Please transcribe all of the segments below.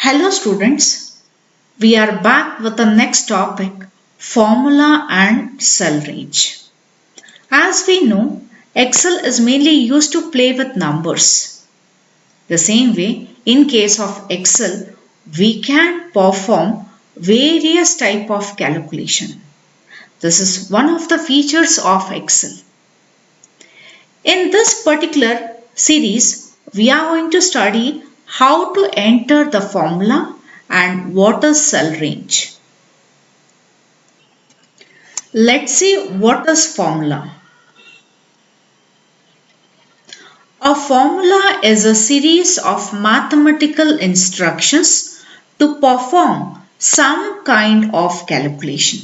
Hello students, we are back with the next topic, formula and cell range. As we know, Excel is mainly used to play with numbers. The same way, in case of Excel, we can perform various type of calculation. This is one of the features of Excel. In this particular series, we are going to study how to enter the formula and what is cell range. Let's see what is formula. A formula is a series of mathematical instructions to perform some kind of calculation.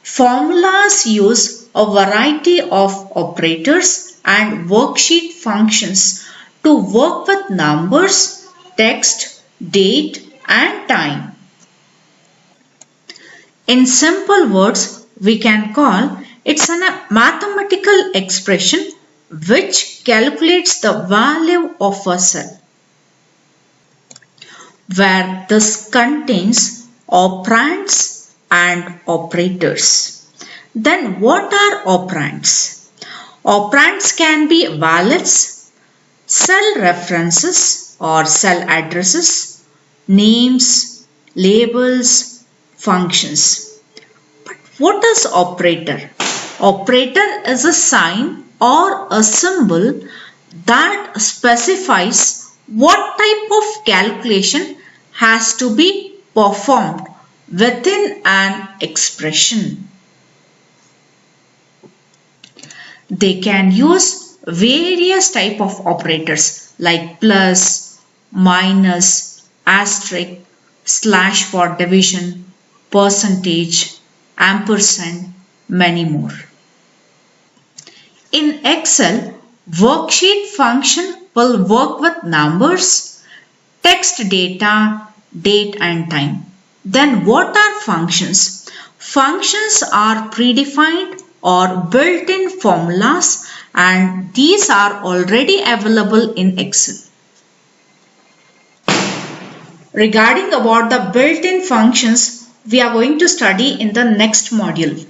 Formulas use a variety of operators and worksheet functions to work with numbers, text, date and time. In simple words, we can call it's a mathematical expression which calculates the value of a cell, where this contains operands and operators. Then what are operands? Operands can be valets, cell references or cell addresses, names, labels, functions. But what is operator? Operator is a sign or a symbol that specifies what type of calculation has to be performed within an expression. They can use various type of operators like plus, minus, asterisk, slash for division, percentage, ampersand, many more. In Excel, worksheet function will work with numbers, text data, date and time. Then what are functions? Functions are predefined or built-in formulas and these are already available in Excel. Regarding about the built-in functions, we are going to study in the next module.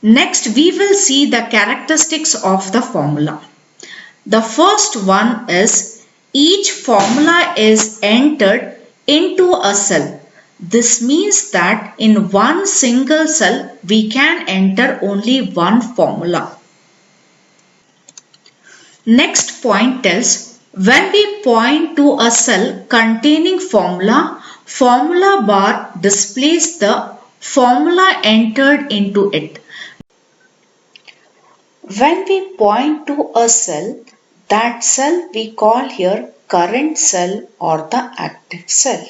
Next, we will see the characteristics of the formula. The first one is each formula is entered into a cell. This means that in one single cell, we can enter only one formula. Next point tells when we point to a cell containing formula, formula bar displays the formula entered into it. When we point to a cell, that cell we call here current cell or the active cell.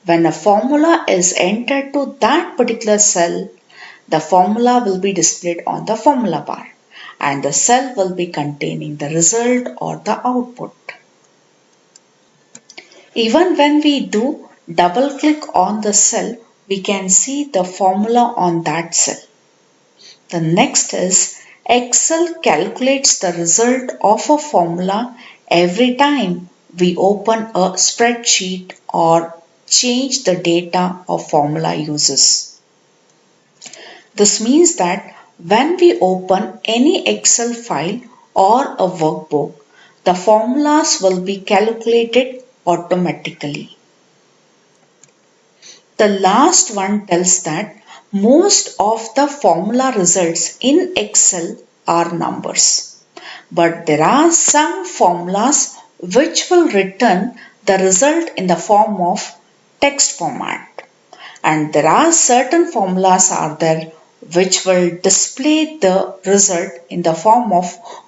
When a formula is entered to that particular cell, the formula will be displayed on the formula bar and the cell will be containing the result or the output. Even when we do double click on the cell, we can see the formula on that cell. The next is Excel calculates the result of a formula every time we open a spreadsheet or change the data a formula uses. This means that when we open any Excel file or a workbook, the formulas will be calculated automatically. The last one tells that most of the formula results in Excel are numbers, but there are some formulas which will return the result in the form of text format, and there are certain formulas are there which will display the result in the form of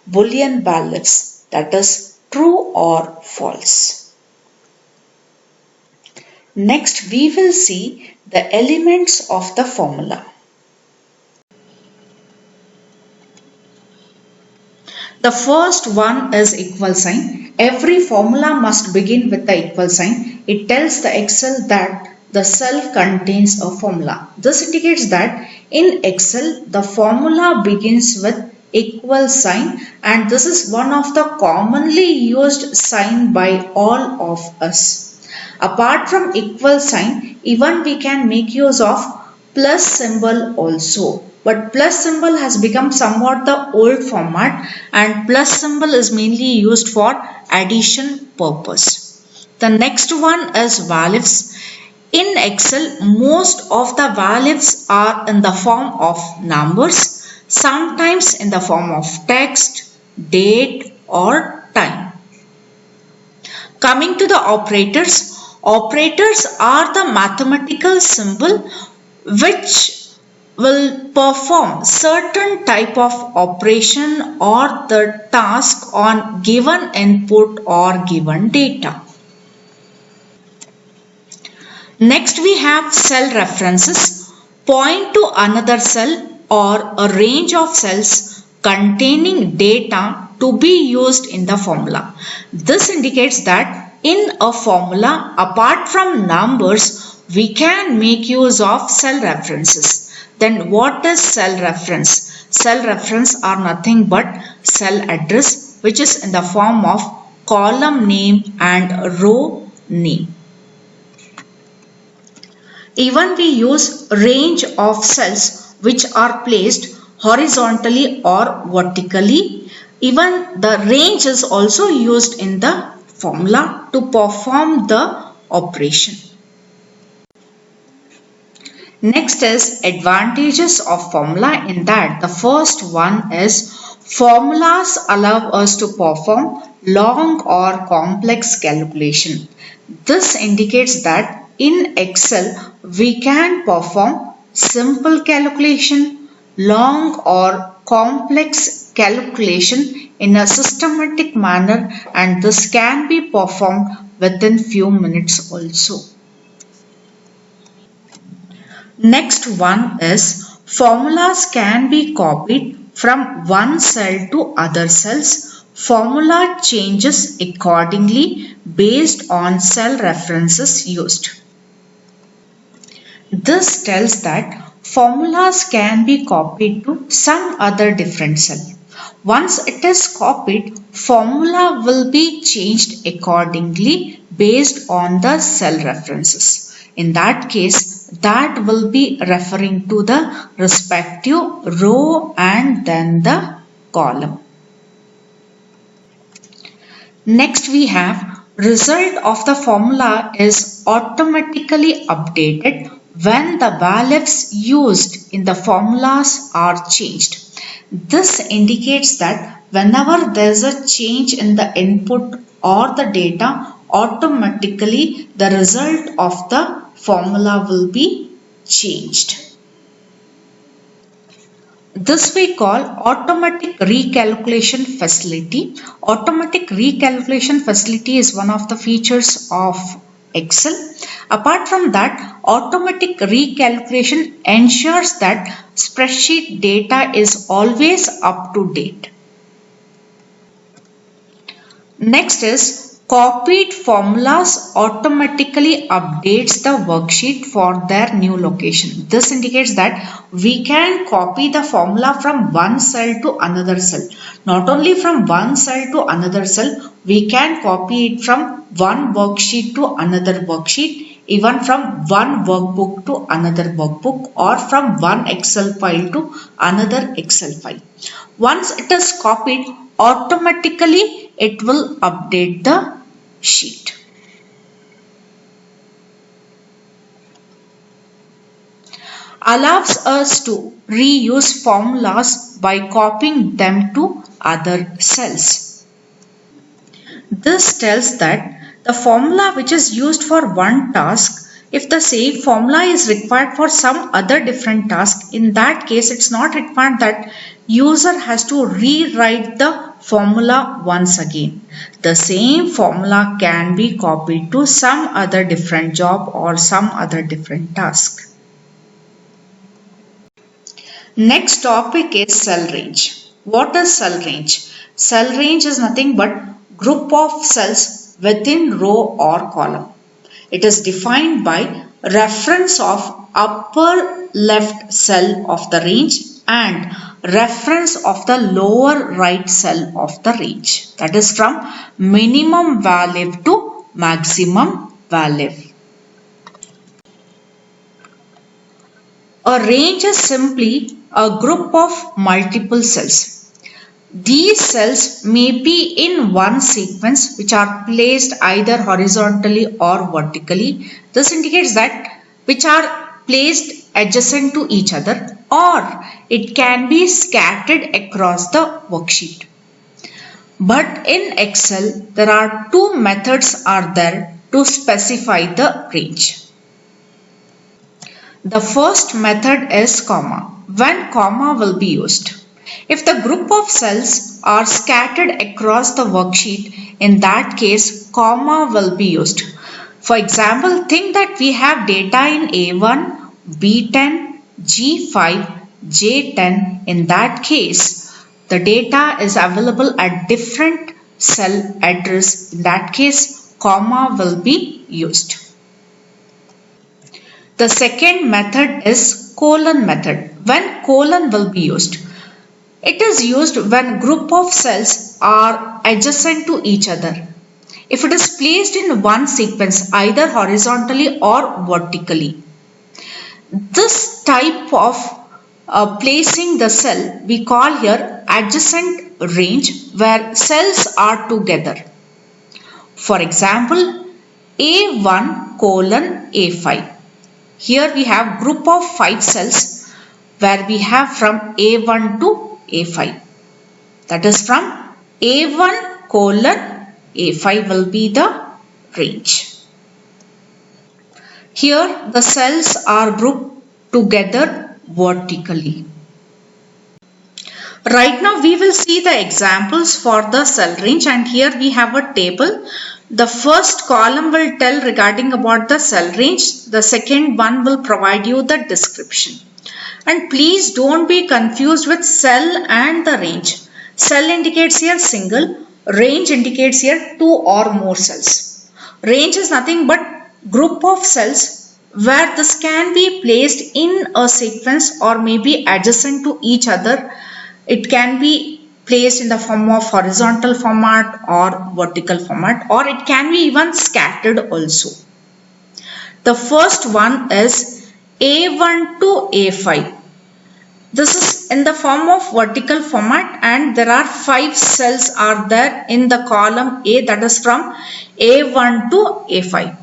Boolean values, that is true or false. Next, we will see the elements of the formula. The first one is equal sign. Every formula must begin with the equal sign. It tells the Excel that the cell contains a formula. This indicates that in Excel, the formula begins with equal sign, and this is one of the commonly used sign by all of us. Apart from equal sign, even we can make use of plus symbol also. But plus symbol has become somewhat the old format, and plus symbol is mainly used for addition purpose. The next one is valifs. In Excel, most of the valifs are in the form of numbers, sometimes in the form of text, date or time. Coming to the operators, operators are the mathematical symbol which will perform certain type of operation or the task on given input or given data. Next we have cell references, point to another cell or a range of cells containing data to be used in the formula. This indicates that in a formula, apart from numbers, we can make use of cell references. Then what is cell reference? Cell reference are nothing but cell address, which is in the form of column name and row name. Even we use range of cells which are placed horizontally or vertically. Even the range is also used in the formula to perform the operation. Next is advantages of formula. In that, the first one is formulas allow us to perform long or complex calculation. This indicates that in Excel, we can perform simple calculation, long or complex calculation in a systematic manner, and this can be performed within few minutes also. Next one is formulas can be copied from one cell to other cells. Formula changes accordingly based on cell references used. This tells that formulas can be copied to some other different cell. Once it is copied, formula will be changed accordingly based on the cell references. In that case, that will be referring to the respective row and then the column. Next we have result of the formula is automatically updated when the valifs used in the formulas are changed. This indicates that whenever there is a change in the input or the data, automatically the result of the formula will be changed. This we call automatic recalculation facility. Automatic recalculation facility is one of the features of Excel. Apart from that, automatic recalculation ensures that spreadsheet data is always up to date. Next is copied formulas automatically updates the worksheet for their new location. This indicates that we can copy the formula from one cell to another cell. Not only from one cell to another cell, we can copy it from one worksheet to another worksheet, even from one workbook to another workbook, or from one Excel file to another Excel file. Once it is copied, automatically it will update the sheet. Allows us to reuse formulas by copying them to other cells. This tells that the formula which is used for one task, if the same formula is required for some other different task, in that case it's not required that user has to rewrite the formula once again. The same formula can be copied to some other different job or some other different task. Next topic is cell range. What is cell range? Cell range is nothing but group of cells within row or column. It is defined by reference of upper left cell of the range and reference of the lower right cell of the range. That is from minimum value to maximum value. A range is simply a group of multiple cells. These cells may be in one sequence which are placed either horizontally or vertically. This indicates that which are placed adjacent to each other, or it can be scattered across the worksheet. But in Excel, there are two methods are there to specify the range. The first method is comma. When comma will be used? If the group of cells are scattered across the worksheet, in that case, comma will be used. For example, think that we have data in A1, B10, G5, J10. In that case, the data is available at different cell address. In that case, comma will be used. The second method is colon method. When colon will be used? It is used when group of cells are adjacent to each other. If it is placed in one sequence, either horizontally or vertically. This type of placing the cell we call here adjacent range, where cells are together. For example, A1 colon A5. Here we have group of 5 cells where we have from A1 to A5. That is from A1 colon A5 will be the range. Here the cells are grouped together vertically. Right now we will see the examples for the cell range, and here we have a table. The first column will tell regarding about the cell range. The second one will provide you the description. And please don't be confused with cell and the range. Cell indicates here single, range indicates here 2 or more cells. Range is nothing but group of cells where this can be placed in a sequence or maybe adjacent to each other. It can be placed in the form of horizontal format or vertical format, or it can be even scattered also. The first one is A1 to A5. This is in the form of vertical format, and there are 5 cells are there in the column A, that is from A1 to A5.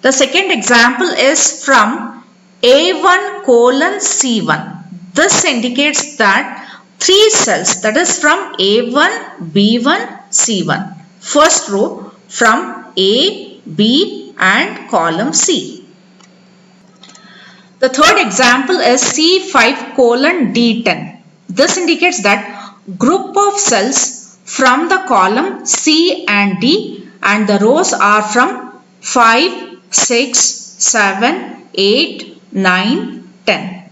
The second example is from A1 colon C1. This indicates that 3 cells, that is from A1, B1, C1. First row from A, B and column C. The third example is C5 colon D10. This indicates that group of cells from the column C and D, and the rows are from 5, 6, 7, 8, 9, 10.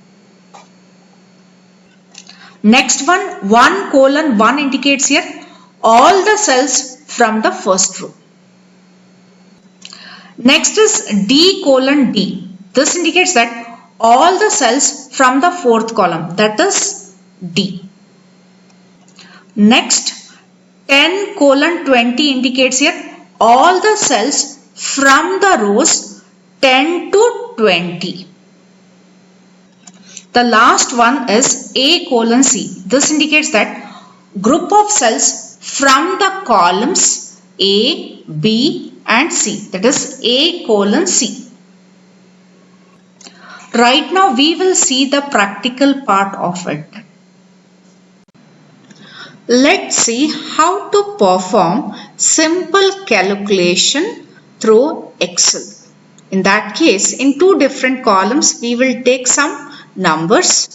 Next one, 1 colon 1 indicates here all the cells from the first row. Next is D colon D. This indicates that all the cells from the fourth column, that is D. Next, 10 colon 20 indicates here all the cells from the rows 10 to 20. The last one is A colon C. This indicates that group of cells from the columns A, B and C, that is A colon C. Right now we will see the practical part of it. Let's see how to perform simple calculation through Excel. In that case, in 2 different columns we will take some numbers.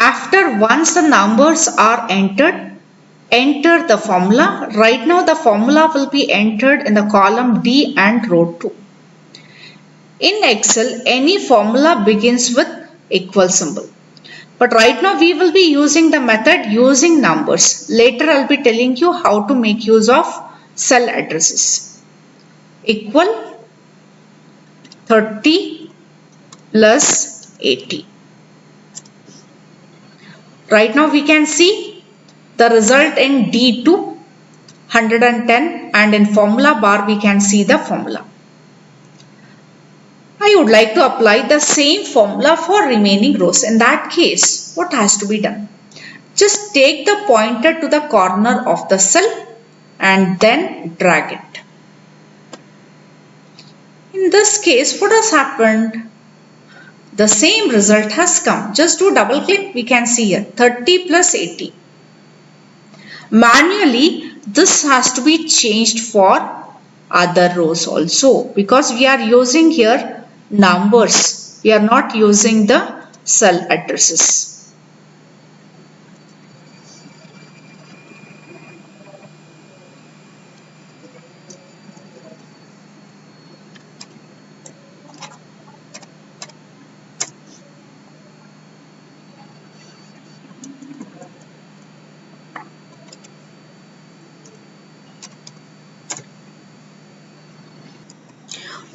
After once the numbers are entered, enter the formula. Right now the formula will be entered in the column D and row 2. In Excel, any formula begins with equal symbol. But right now we will be using the method using numbers. Later I'll be telling you how to make use of cell addresses. Equal 30 plus 80. Right now we can see the result in D2 110, and in formula bar we can see the formula. I would like to apply the same formula for remaining rows. In that case, what has to be done? Just take the pointer to the corner of the cell and then drag it. In this case, what has happened? The same result has come. Just do double click, we can see here 30 plus 80. Manually, this has to be changed for other rows also, because we are using here numbers. We are not using the cell addresses.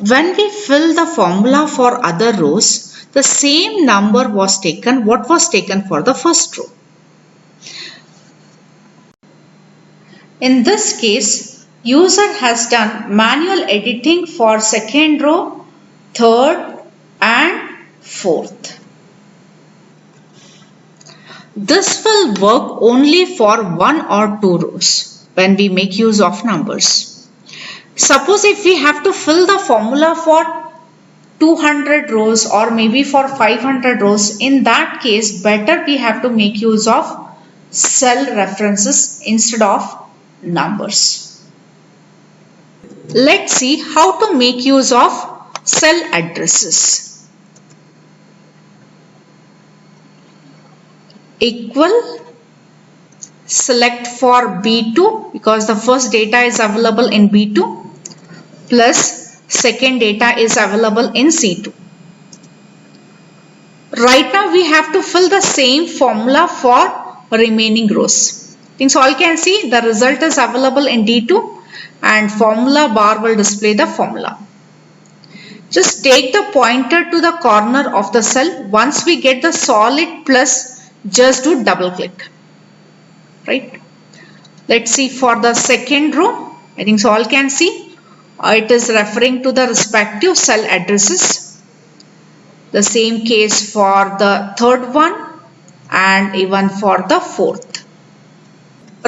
When we fill the formula for other rows, the same number was taken what was taken for the first row. In this case, user has done manual editing for second row, third and fourth. This will work only for one or two rows when we make use of numbers. Suppose if we have to fill the formula for 200 rows or maybe for 500 rows, in that case better we have to make use of cell references instead of numbers. Let's see how to make use of cell addresses. Equal, select for B2 because the first data is available in B2 plus second data is available in C2. Right now we have to fill the same formula for remaining rows. So all can see the result is available in D2 and formula bar will display the formula. Just take the pointer to the corner of the cell. Once we get the solid plus, just do double click. Right? Let's see for the second row. So all can see it is referring to the respective cell addresses. The same case for the third one and even for the fourth.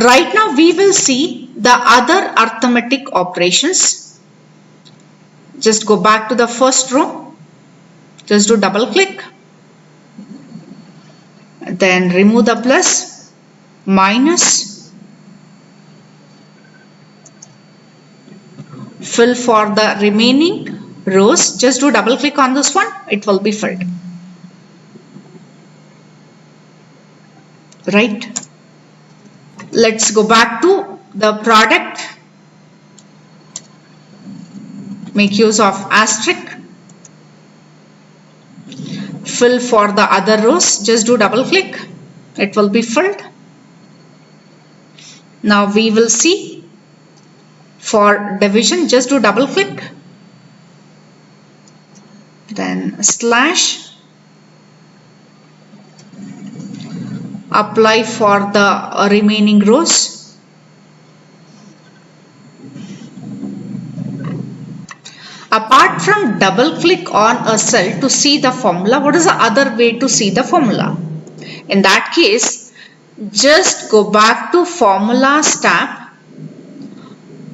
Right now we will see the other arithmetic operations. Just go back to the first row. Just do double click. Then remove the plus, minus, fill for the remaining rows. Just do double click on this one, it will be filled. Right. Let's go back to the product. Make use of asterisk. Fill for the other rows. Just do double click, it will be filled. Now we will see for division. Just do double click, then slash, apply for the remaining rows. Apart from double click on a cell to see the formula, what is the other way to see the formula? In that case, just go back to formulas tab,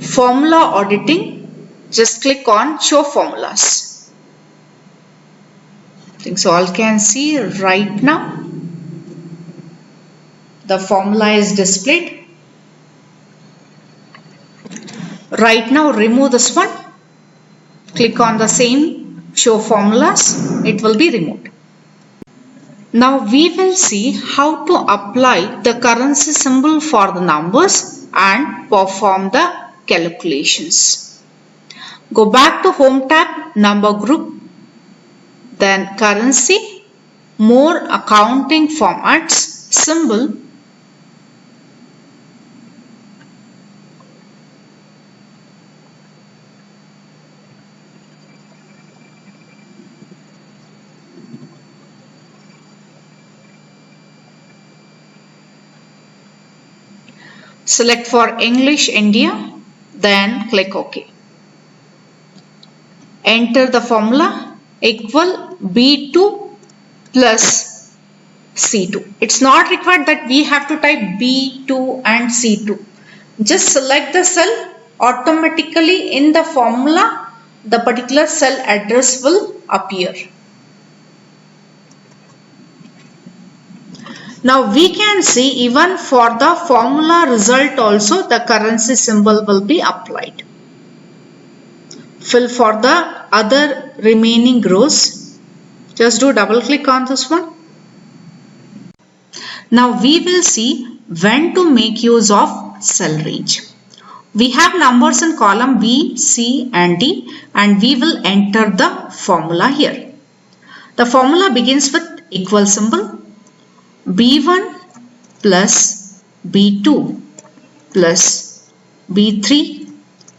formula auditing, just click on show formulas. So all can see right now the formula is displayed. Right now remove this one, click on the same show formulas, it will be removed. Now we will see how to apply the currency symbol for the numbers and perform the calculations. Go back to Home tab, Number Group, then currency, more accounting formats, symbol, select for English India, then click OK. Enter the formula equal B2 plus C2. It's not required that we have to type B2 and C2. Just select the cell, automatically in the formula the particular cell address will appear. Now we can see even for the formula result also the currency symbol will be applied. Fill for the other remaining rows. Just do double click on this one. Now we will see when to make use of cell range. We have numbers in column B, C and D and we will enter the formula here. The formula begins with equal symbol. B1 plus B2 plus B3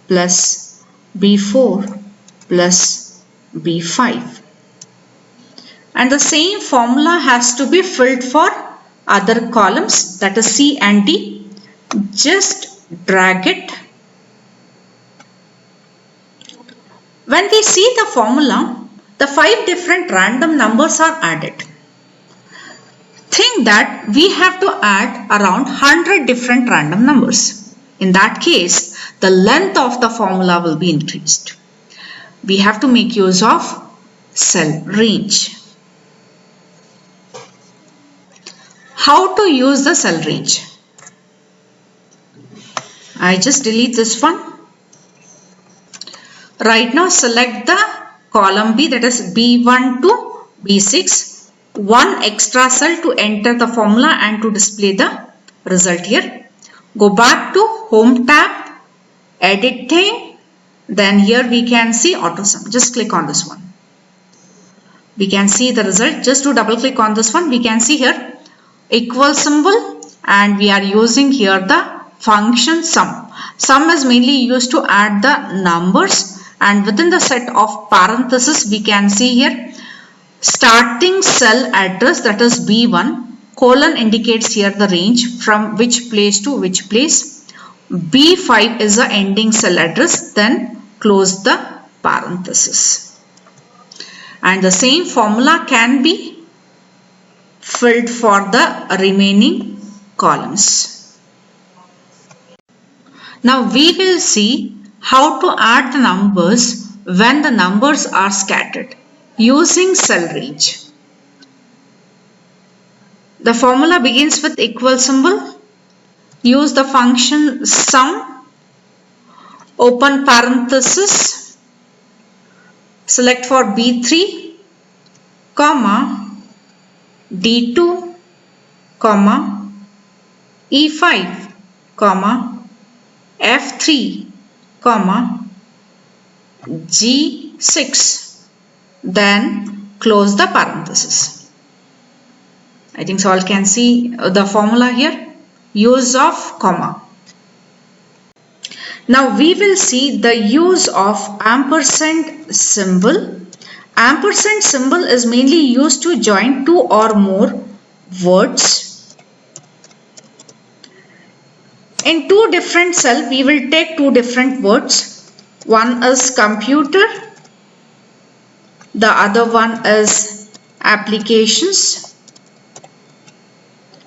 plus B4 plus B5, and the same formula has to be filled for other columns, that is C and D. Just drag it. When we see the formula, the 5 different random numbers are added. Think that we have to add around 100 different random numbers. In that case, the length of the formula will be increased. We have to make use of cell range. How to use the cell range? I just delete this one. Right now select the column B, that is B1 to B6. One extra cell to enter the formula and to display the result here. Go back to Home tab, Edit thing, then here we can see auto sum. Just click on this one. We can see the result. Just to double click on this one, we can see here equal symbol and we are using here the function sum. Sum is mainly used to add the numbers, and within the set of parentheses we can see here starting cell address, that is B1, colon indicates here the range from which place to which place. B5 is the ending cell address, then close the parenthesis. And the same formula can be filled for the remaining columns. Now we will see how to add the numbers when the numbers are scattered using cell range. The formula begins with equal symbol. Use the function sum, open parenthesis, select for B3, comma, D2, comma, E5, comma, F3, comma, G6, then close the parenthesis. I think so all can see the formula here. Use of comma. Now we will see the use of ampersand symbol. Ampersand symbol is mainly used to join two or more words. In two different cells, we will take two different words. One is computer, the other one is applications.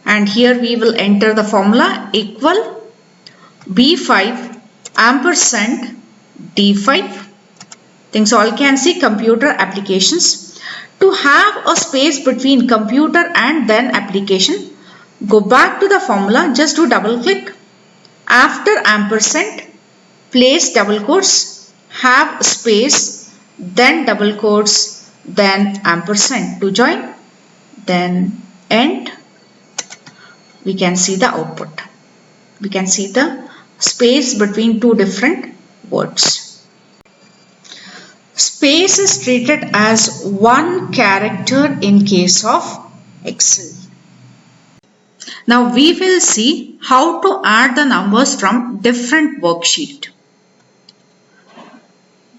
And here we will enter the formula equal B5 ampersand D5. Things all can see computer applications. To have a space between computer and then application, go back to the formula, just do double click. After ampersand, place double quotes, have space, then double quotes, then ampersand to join, then end. We can see the output. We can see the space between two different words. Space is treated as one character in case of Excel. Now we will see how to add the numbers from different worksheet.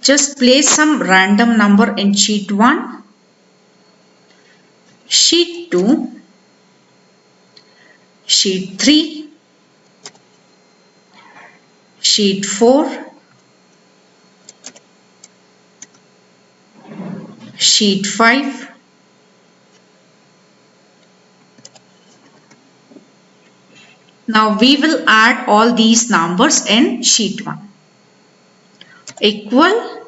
Just place some random number in sheet 1, sheet 2, sheet 3, sheet 4, sheet 5, now we will add all these numbers in sheet 1. Equal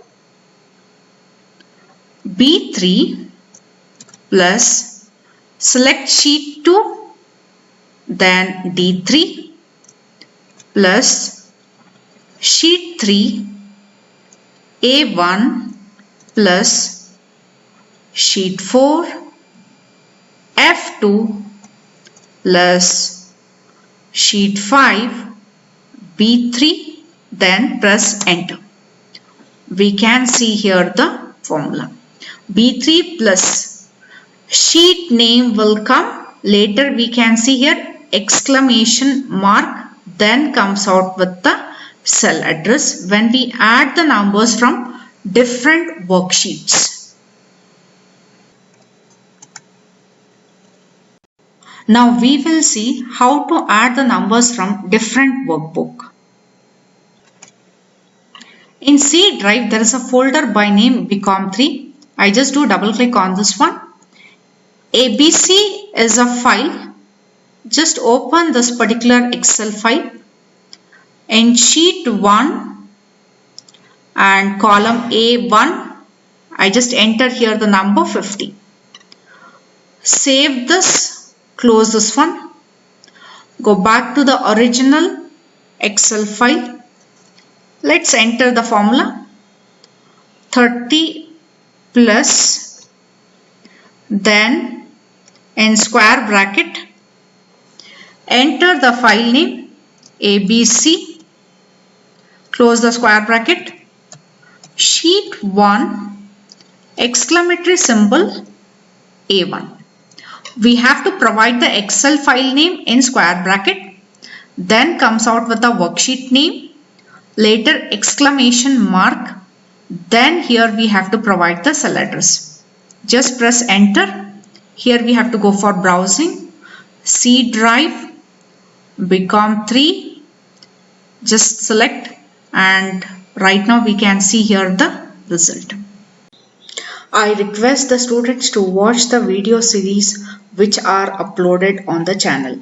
B3 plus select sheet 2, then D3 plus sheet 3 A1 plus sheet 4 F2 plus sheet 5 B3, then press enter. We can see here the formula. B3 plus sheet name will come. Later we can see here exclamation mark, then comes out with the cell address when we add the numbers from different worksheets. Now we will see how to add the numbers from different workbook. In C drive there is a folder by name BCom3. I just do double click on this one. ABC is a file. Just open this particular Excel file. In sheet 1 and column A1, I just enter here the number 50. Save this, close this one. Go back to the original Excel file. Let's enter the formula 30 plus, then in square bracket enter the file name ABC, close the square bracket, sheet 1 exclamatory symbol A1. We have to provide the Excel file name in square bracket, then comes out with the worksheet name, later exclamation mark, then here we have to provide the cell address. Just press enter. Here we have to go for browsing, C drive, BCom3, just select, and right now we can see here the result. I request the students to watch the video series which are uploaded on the channel.